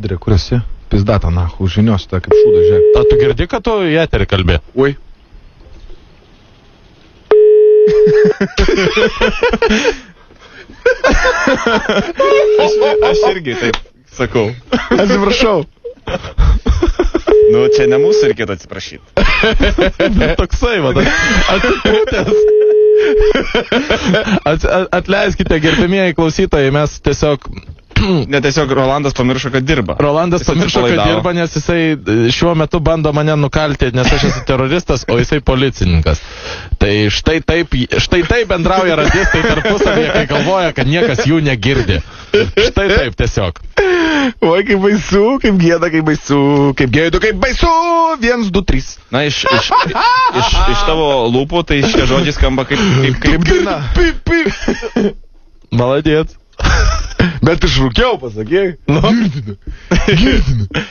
Vidrė, kur esi? Pizdata, nahu, žinios, ta kaip šūda, žiūrėk. Ta, tu girdi, kad tu į eterį kalbė? Oi. Aš irgi taip sakau. Atsiprašau. Nu, čia ne mūsų reikėtų atsiprašyti. Bet toksai, atsipūtęs. Atleiskite, gerbėmieji klausytojai, mes tiesiog... Ne, tiesiog Rolandas pamiršo, kad dirba. Rolandas pamiršo, kad dirba, nes jisai šiuo metu bando mane nukalti, nes aš esu teroristas, o jisai policininkas. Tai štai taip bendrauja radistai tarpusavėje, kai galvoja, kad niekas jų negirdi. Štai taip tiesiog. Oi, kaip baisu, kaip gėda, kaip baisu, kaip gėdu, kaip baisu. 1, 2, 3. Na, iš tavo lūpų, tai šie žodžiai skamba kaip daina. Maladėt. Bet išrūkiau, pasakėjai. Nu. Girdina.